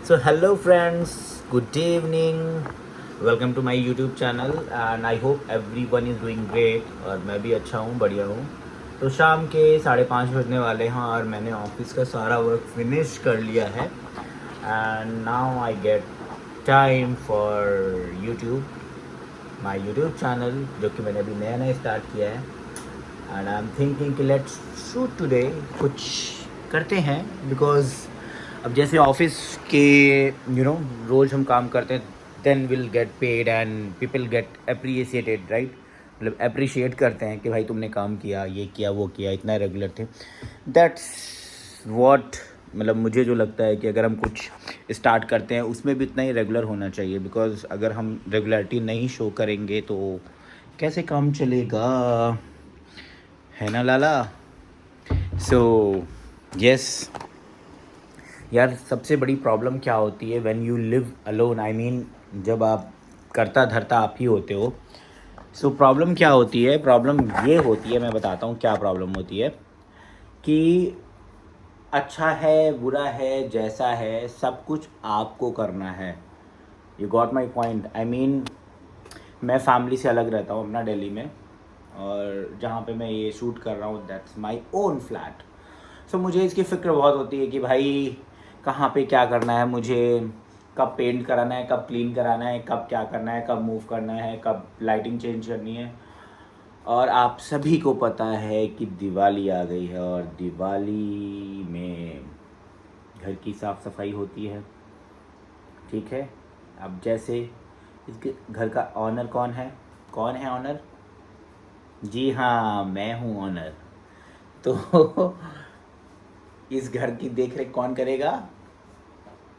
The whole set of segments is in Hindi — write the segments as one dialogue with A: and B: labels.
A: So hello friends, good evening. Welcome to my YouTube channel and I hope everyone is doing great और मैं भी अच्छा हूँ, बढ़िया हूँ। तो शाम के 5:30 बजने वाले हैं और मैंने ऑफिस का सारा वर्क फिनिश कर लिया है and now I get time for YouTube, my YouTube channel जो कि मैंने अभी नया नया स्टार्ट किया है एंड आई एम थिंकिंग कि लेट्स शूट टुडे, कुछ करते हैं बिकॉज अब जैसे ऑफिस के रोज़ हम काम करते हैं, then will get paid and people get appreciated, right. मतलब अप्रिशिएट करते हैं कि भाई तुमने काम किया, ये किया, वो किया, इतना रेगुलर थे। दैट्स वॉट, मतलब मुझे जो लगता है कि अगर हम कुछ स्टार्ट करते हैं उसमें भी इतना ही रेगुलर होना चाहिए, बिकॉज अगर हम रेगुलरिटी नहीं शो करेंगे तो कैसे काम चलेगा, है ना लाला। सो यस यार, सबसे बड़ी प्रॉब्लम क्या होती है when you live alone, I mean जब आप करता धरता आप ही होते हो। सो प्रॉब्लम क्या होती है, प्रॉब्लम ये होती है, मैं बताता हूँ क्या प्रॉब्लम होती है कि अच्छा है बुरा है जैसा है सब कुछ आपको करना है। You got my point, I mean मैं फैमिली से अलग रहता हूँ अपना दिल्ली में, और जहाँ पे मैं ये शूट कर रहा हूँ दैट्स माई ओन फ्लैट। सो मुझे इसकी फ़िक्र बहुत होती है कि भाई कहाँ पे क्या करना है, मुझे कब पेंट कराना है, कब क्लीन कराना है, कब क्या करना है, कब मूव करना है, कब लाइटिंग चेंज करनी है। और आप सभी को पता है कि दिवाली आ गई है और दिवाली में घर की साफ़ सफाई होती है, ठीक है। अब जैसे इसके घर का ऑनर कौन है ऑनर? जी हाँ, मैं हूँ ऑनर। तो इस घर की देख रेख कौन करेगा?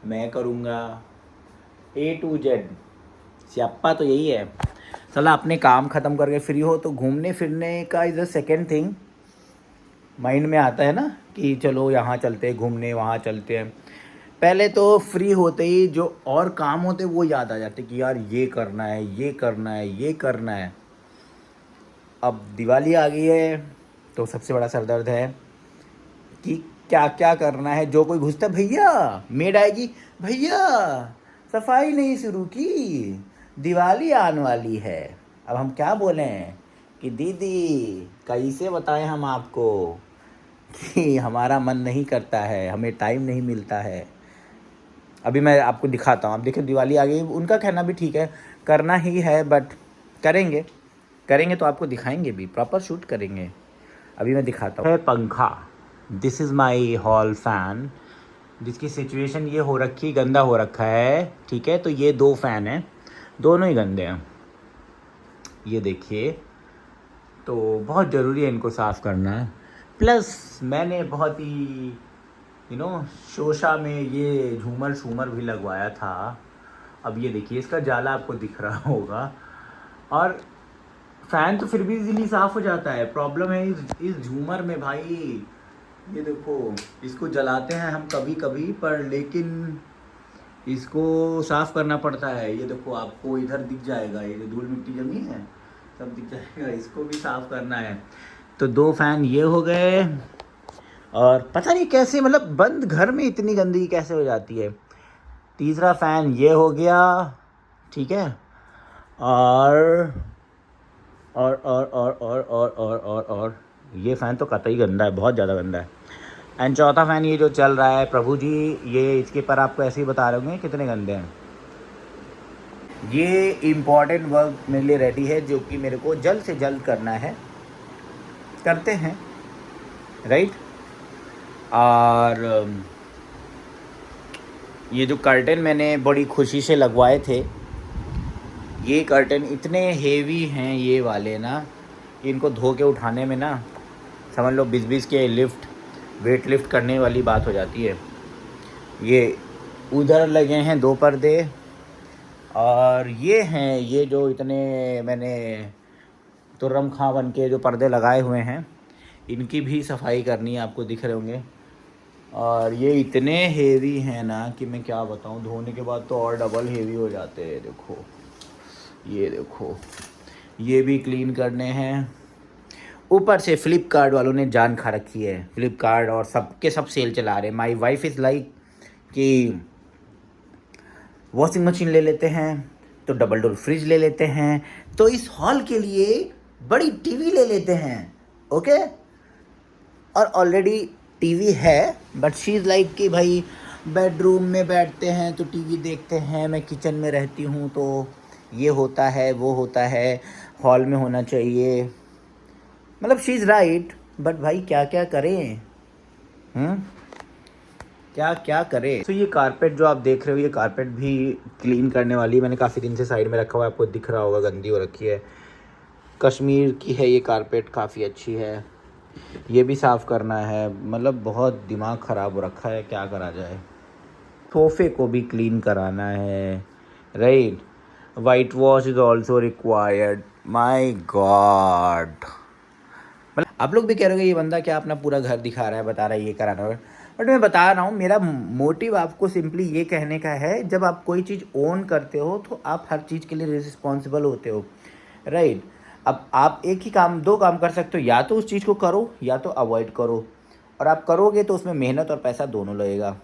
A: मैं करूँगा, A to Z। स्याप्पा तो यही है। साला अपने काम ख़त्म करके फ्री हो तो घूमने फिरने का is a second thing mind में आता है ना, कि चलो यहाँ चलते हैं घूमने, वहाँ चलते हैं। पहले तो फ्री होते ही जो और काम होते वो याद आ जाते कि यार ये करना है, ये करना है, ये करना है। अब दिवाली आ गई है तो सबसे बड़ा सरदर्द है कि क्या क्या करना है। जो कोई घुसता, भैया मेड आएगी, भैया सफाई नहीं शुरू की, दिवाली आने वाली है। अब हम क्या बोलें कि दीदी कैसे बताएं हम आपको कि हमारा मन नहीं करता है, हमें टाइम नहीं मिलता है। अभी मैं आपको दिखाता हूँ, आप देखिए दिवाली आ गई, उनका कहना भी ठीक है, करना ही है, बट करेंगे करेंगे तो आपको दिखाएंगे भी, प्रॉपर शूट करेंगे। अभी मैं दिखाता हूँ। है पंखा, this is my hall fan, जिसकी सिचुएशन ये हो रखी, गंदा हो रखा है, ठीक है। तो ये 2 फ़ैन हैं, दोनों ही गंदे हैं, ये देखिए। तो बहुत ज़रूरी है इनको साफ़ करना। प्लस मैंने बहुत ही शोशा में ये झूमर शूमर भी लगवाया था। अब ये देखिए, इसका जाला आपको दिख रहा होगा। और फ़ैन तो फिर भी इजीली साफ़ हो जाता है, प्रॉब्लम है इस झूमर में भाई। ये देखो, इसको जलाते हैं हम कभी कभी, पर लेकिन इसको साफ़ करना पड़ता है। ये देखो, आपको इधर दिख जाएगा, ये जो धूल मिट्टी जमी है सब दिख जाएगा, इसको भी साफ़ करना है। तो 2 फ़ैन ये हो गए, और पता नहीं कैसे, मतलब बंद घर में इतनी गंदगी कैसे हो जाती है। तीसरा फ़ैन ये हो गया, ठीक है। और और ये फ़ैन तो कतई गंदा है, बहुत ज़्यादा गंदा है। एंड चौथा फ़ैन ये जो चल रहा है, प्रभु जी ये इसके पर आपको ऐसे ही बता रहे होंगे कितने गंदे हैं। ये इम्पॉर्टेंट वर्क मेरे लिए रेडी है, जो कि मेरे को जल्द से जल्द करना है, करते हैं, राइट। और ये जो कर्टन मैंने बड़ी खुशी से लगवाए थे, ये कर्टन इतने हेवी हैं ये वाले ना, कि इनको धो के उठाने में ना समझ लो 20-20 के वेट लिफ्ट करने वाली बात हो जाती है। ये उधर लगे हैं 2 पर्दे, और ये हैं ये जो इतने मैंने तुर्रम खां बन के जो पर्दे लगाए हुए हैं, इनकी भी सफाई करनी है, आपको दिख रहे होंगे। और ये इतने हेवी हैं ना कि मैं क्या बताऊं, धोने के बाद तो और डबल हेवी हो जाते हैं। देखो, ये देखो, ये भी क्लीन करने हैं। ऊपर से फ्लिपकार्ट वालों ने जान खा रखी है, फ्लिपकार्ट और सब के सब सेल चला रहे हैं। माई वाइफ इज़ लाइक कि वॉशिंग मशीन ले लेते हैं, तो डबल डोर फ्रिज ले लेते हैं, तो इस हॉल के लिए बड़ी टीवी ले लेते हैं। ओके, और ऑलरेडी टीवी है, बट शी इज़ लाइक कि भाई बेडरूम में बैठते हैं तो टीवी देखते हैं, मैं किचन में रहती हूँ तो ये होता है वो होता है, हॉल में होना चाहिए। मतलब शी इज़ राइट, बट भाई क्या क्या करें, क्या क्या करें। तो ये कारपेट जो आप देख रहे हो, ये कारपेट भी क्लीन करने वाली, मैंने काफ़ी दिन से साइड में रखा हुआ है, आपको दिख रहा होगा, गंदी हो रखी है। कश्मीर की है ये कारपेट, काफ़ी अच्छी है, ये भी साफ़ करना है। मतलब बहुत दिमाग ख़राब हो रखा है, क्या करा जाए। सोफ़े को भी क्लीन कराना है, right. White wash is also required. My God, मतलब आप लोग भी कह रहे हो ये बंदा क्या अपना पूरा घर दिखा रहा है, बता रहा है ये कराना है, बट मैं बता रहा हूँ मेरा मोटिव आपको सिंपली ये कहने का है, जब आप कोई चीज़ ओन करते हो तो आप हर चीज़ के लिए रिस्पॉन्सिबल होते हो, राइट। अब आप एक ही काम, दो काम कर सकते हो, या तो उस चीज़ को करो या तो अवॉइड करो, और आप करोगे तो उसमें मेहनत और पैसा दोनों लगेगा।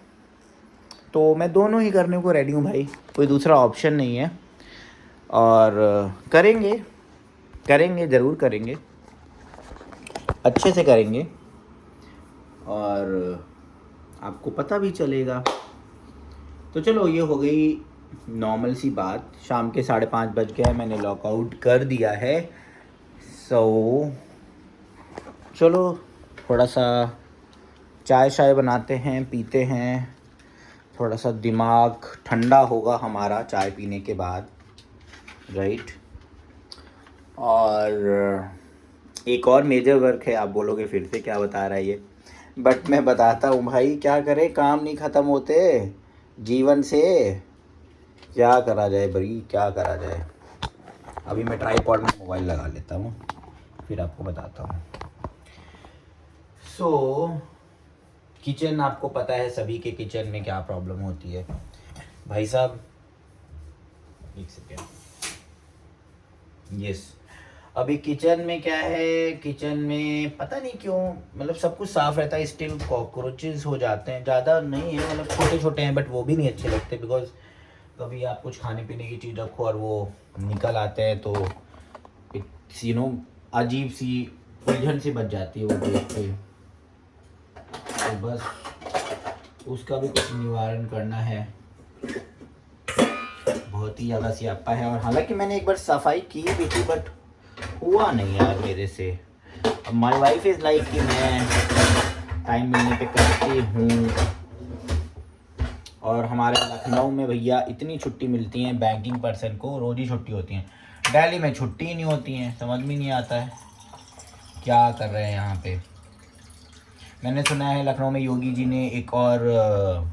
A: तो मैं दोनों ही करने को रेडी हूँ भाई, कोई दूसरा ऑप्शन नहीं है। और करेंगे करेंगे ज़रूर करेंगे, अच्छे से करेंगे, और आपको पता भी चलेगा। तो चलो, ये हो गई नॉर्मल सी बात। शाम के 5:30 बज गए हैं, मैंने लॉकआउट कर दिया है। सो चलो थोड़ा सा चाय शाय बनाते हैं, पीते हैं, थोड़ा सा दिमाग ठंडा होगा हमारा चाय पीने के बाद, राइट। और एक और मेजर वर्क है, आप बोलोगे फिर से क्या बता रहा है ये, बट मैं बताता हूँ भाई, क्या करें, काम नहीं ख़त्म होते जीवन से, क्या करा जाए भाई, क्या करा जाए। अभी मैं ट्राइपॉड में मोबाइल लगा लेता हूँ, फिर आपको बताता हूँ। सो किचन, आपको पता है सभी के किचन में क्या प्रॉब्लम होती है भाई साहब। एक सेकेंड, यस। अभी किचन में क्या है, किचन में पता नहीं क्यों, मतलब सब कुछ साफ़ रहता है, स्टिल कॉकरोचेस हो जाते हैं, ज़्यादा नहीं है, मतलब छोटे छोटे हैं, बट वो भी नहीं अच्छे लगते, बिकॉज कभी आप कुछ खाने पीने की चीज़ रखो और वो निकल आते हैं तो इट्स अजीब सी उलझन सी बच जाती है वो देख के। तो बस उसका भी कुछ निवारण करना है, बहुत ही ज़्यादा स्यापा है। और हालांकि मैंने एक बार सफाई की भी थी, बट हुआ नहीं यार मेरे से। अब माई वाइफ इज़ लाइक कि मैं टाइम मिलने पे करती हूँ, और हमारे लखनऊ में भैया इतनी छुट्टी मिलती हैं बैंकिंग पर्सन को, रोज़ ही छुट्टी होती हैं। दिल्ली में छुट्टी ही नहीं होती हैं, समझ में नहीं आता है क्या कर रहे हैं यहाँ पे। मैंने सुना है लखनऊ में योगी जी ने एक और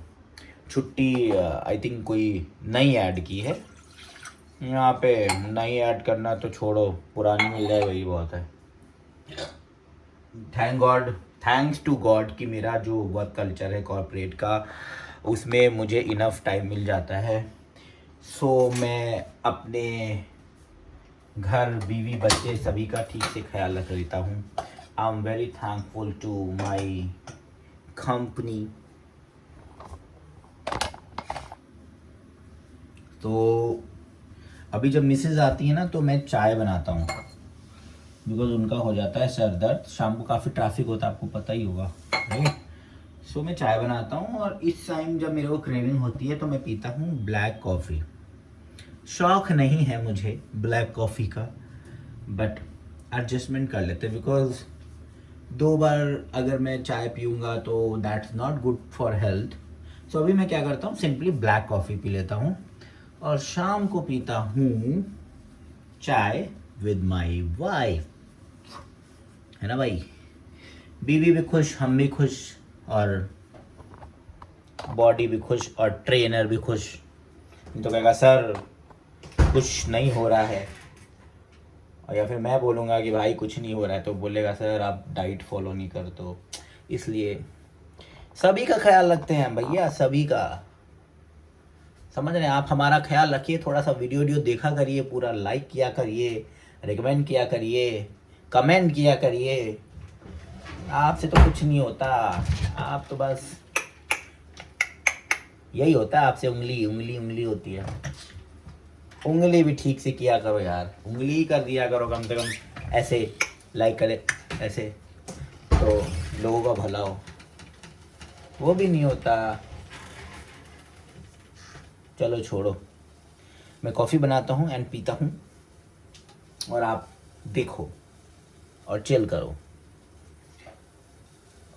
A: छुट्टी आई थिंक कोई नई ऐड की है यहाँ पे। नई ऐड करना तो छोड़ो, पुरानी मिल जाए वही बहुत है। Thank God, thanks to God कि मेरा जो वर्क कल्चर है कॉर्पोरेट का, उसमें मुझे इनफ टाइम मिल जाता है। सो मैं अपने घर, बीवी, बच्चे सभी का ठीक से ख्याल रख लेता हूँ। I am very thankful to my company. तो अभी जब मिसेज आती है ना तो मैं चाय बनाता हूँ, बिकॉज उनका हो जाता है सर दर्द, शाम को काफ़ी ट्रैफिक होता है, आपको पता ही होगा, राइट। सो मैं चाय बनाता हूँ, और इस टाइम जब मेरे को क्रेविंग होती है तो मैं पीता हूँ ब्लैक कॉफ़ी। शौक़ नहीं है मुझे ब्लैक कॉफ़ी का, बट एडजस्टमेंट कर लेते हैं, बिकॉज 2 बार अगर मैं चाय पीऊँगा तो that's not good for health. So अभी मैं क्या करता हूँ, सिंपली ब्लैक कॉफ़ी पी लेता हूँ, और शाम को पीता हूँ चाय विद माई वाइफ, है ना भाई। बीवी भी खुश, हम भी खुश, और बॉडी भी खुश, और ट्रेनर भी खुश। तो कहेगा सर कुछ नहीं हो रहा है, और या फिर मैं बोलूँगा कि भाई कुछ नहीं हो रहा है, तो बोलेगा सर आप डाइट फॉलो नहीं कर, तो इसलिए सभी का ख्याल रखते हैं भैया, सभी का। समझ रहे हैं आप, हमारा ख्याल रखिए, थोड़ा सा वीडियो देखा करिए, पूरा लाइक किया करिए, रिकमेंड किया करिए, कमेंट किया करिए। आपसे तो कुछ नहीं होता, आप तो बस यही होता है आपसे, उंगली उंगली उंगली होती है। उंगली भी ठीक से किया करो यार, उंगली ही कर दिया करो कम से कम, ऐसे लाइक करे ऐसे, तो लोगों का भला हो। वो भी नहीं होता। चलो छोड़ो, मैं कॉफ़ी बनाता हूँ एंड पीता हूँ, और आप देखो और चिल करो।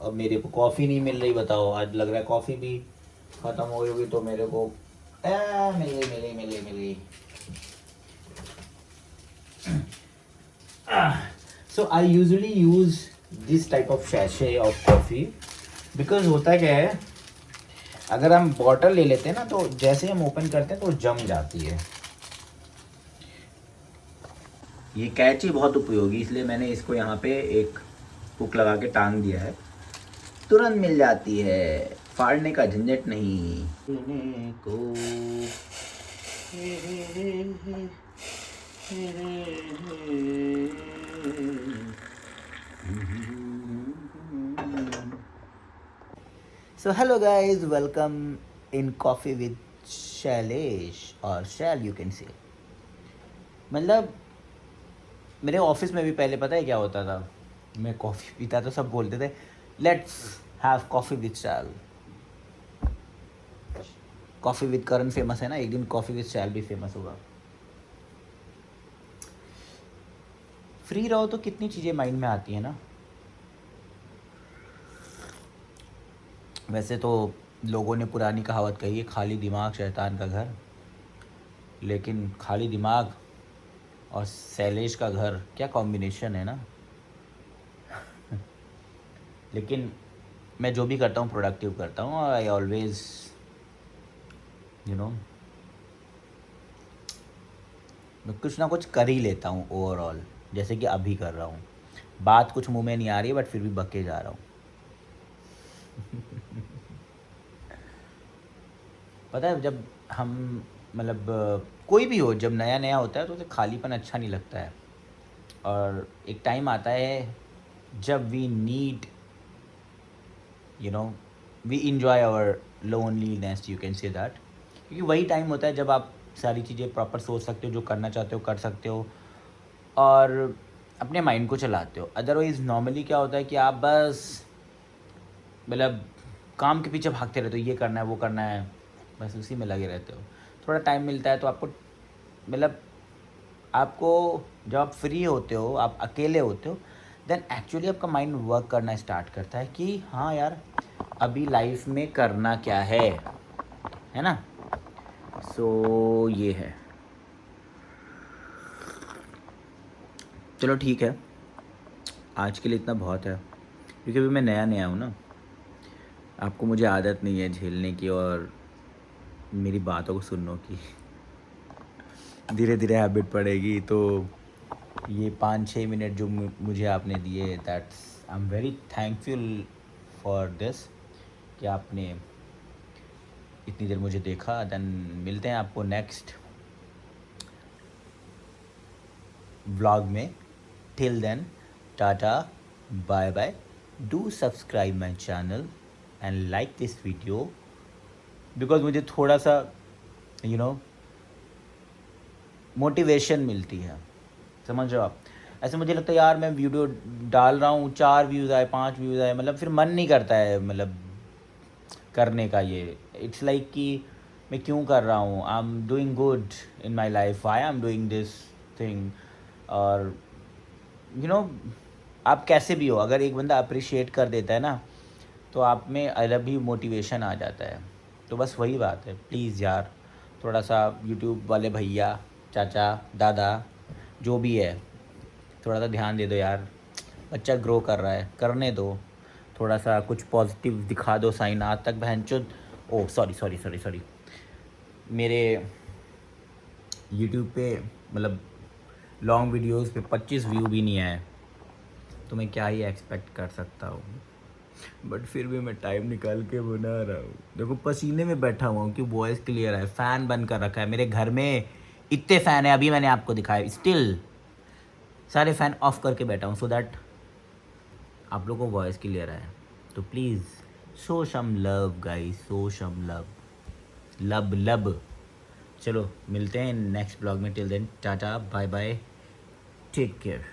A: अब मेरे को कॉफ़ी नहीं मिल रही, बताओ, आज लग रहा है कॉफ़ी भी ख़त्म हो गई होगी, तो मेरे को मिल गई मिल गई मिल गई मिल गई। So I usually use this type of sachet of coffee, because होता क्या है, अगर हम बॉटल ले लेते हैं ना, तो जैसे हम ओपन करते हैं तो जम जाती है। ये कैची बहुत उपयोगी, इसलिए मैंने इसको यहाँ पे एक हुक लगा के टांग दिया है, तुरंत मिल जाती है, फाड़ने का झंझट नहीं। को so hello guys, welcome in coffee with Shailesh, और शैल यू कैन से। मतलब मेरे ऑफिस में भी पहले पता है क्या होता था, मैं कॉफ़ी पीता तो सब बोलते थे let's have coffee with Shail. Coffee with Karan famous है ना, एक दिन कॉफ़ी विद शैल भी फेमस होगा। फ्री रहो तो कितनी चीज़ें माइंड में आती हैं ना। वैसे तो लोगों ने पुरानी कहावत कही है, खाली दिमाग शैतान का घर, लेकिन खाली दिमाग और शैलेश का घर, क्या कॉम्बिनेशन है ना। लेकिन मैं जो भी करता हूँ प्रोडक्टिव करता हूँ, और आई ऑलवेज यू नो मैं कुछ ना कुछ कर ही लेता हूँ ओवरऑल, जैसे कि अभी कर रहा हूँ। बात कुछ मुंह में नहीं आ रही है, बट फिर भी बके जा रहा हूँ। पता है, जब हम मतलब कोई भी हो, जब नया नया होता है तो उसे खालीपन अच्छा नहीं लगता है, और एक टाइम आता है जब we need you know we enjoy our loneliness, you can say that. क्योंकि वही टाइम होता है जब आप सारी चीज़ें प्रॉपर सोच सकते हो, जो करना चाहते हो कर सकते हो, और अपने माइंड को चलाते हो। अदरवाइज़ नॉर्मली क्या होता है कि आप बस मतलब काम के पीछे भागते रहते हो, ये करना है वो करना है, बस उसी में लगे रहते हो। थोड़ा टाइम मिलता है तो आपको मतलब आपको जब आप फ्री होते हो, आप अकेले होते हो, देन एक्चुअली आपका माइंड वर्क करना स्टार्ट करता है कि हाँ यार, अभी लाइफ में करना क्या है ना। सो ये है। चलो ठीक है, आज के लिए इतना बहुत है, क्योंकि अभी मैं नया नया हूँ ना, आपको मुझे आदत नहीं है झेलने की और मेरी बातों को सुनने की। धीरे धीरे हैबिट पड़ेगी, तो ये 5-6 मिनट जो मुझे आपने दिए, that's I am very thankful for this, कि आपने इतनी देर मुझे देखा। देन मिलते हैं आपको नेक्स्ट व्लॉग में। Till then, tata, bye bye. Do subscribe my channel and like this video, because मुझे थोड़ा सा यू नो मोटिवेशन मिलती है, समझ रहे हो आप। ऐसे मुझे लगता है यार, मैं वीडियो डाल रहा हूँ, 4 व्यूज़ आए, 5 व्यूज़ आए, मतलब फिर मन नहीं करता है मतलब करने का। ये इट्स लाइक कि मैं क्यों कर रहा हूँ, I am doing good in my life, I am doing this thing. और यू नो आप कैसे भी हो, अगर एक बंदा अप्रिशिएट कर देता है ना, तो आप में अलग ही मोटिवेशन आ जाता है। तो बस वही बात है, प्लीज़ यार, थोड़ा सा यूट्यूब वाले भैया, चाचा, दादा, जो भी है, थोड़ा सा ध्यान दे दो यार। बच्चा ग्रो कर रहा है, करने दो, थोड़ा सा कुछ पॉजिटिव दिखा दो साइन। आज तक बहनचोद, oh sorry sorry sorry sorry, मेरे यूट्यूब पे मतलब लॉन्ग वीडियोस पे 25 व्यू भी नहीं आए, तो मैं क्या ही एक्सपेक्ट कर सकता हूँ। बट फिर भी मैं टाइम निकाल के बना रहा हूँ। देखो पसीने में बैठा हुआ हूँ कि वॉइस क्लियर है, फ़ैन बंद कर रखा है मेरे घर में, इतने फ़ैन है, अभी मैंने आपको दिखाया, स्टिल सारे फ़ैन ऑफ करके बैठा हूँ, सो दैट आप लोगों को वॉइस क्लियर है। तो please show some love guys, show some love. Love love. चलो मिलते हैं नेक्स्ट ब्लॉग में, till then tata bye bye, take care.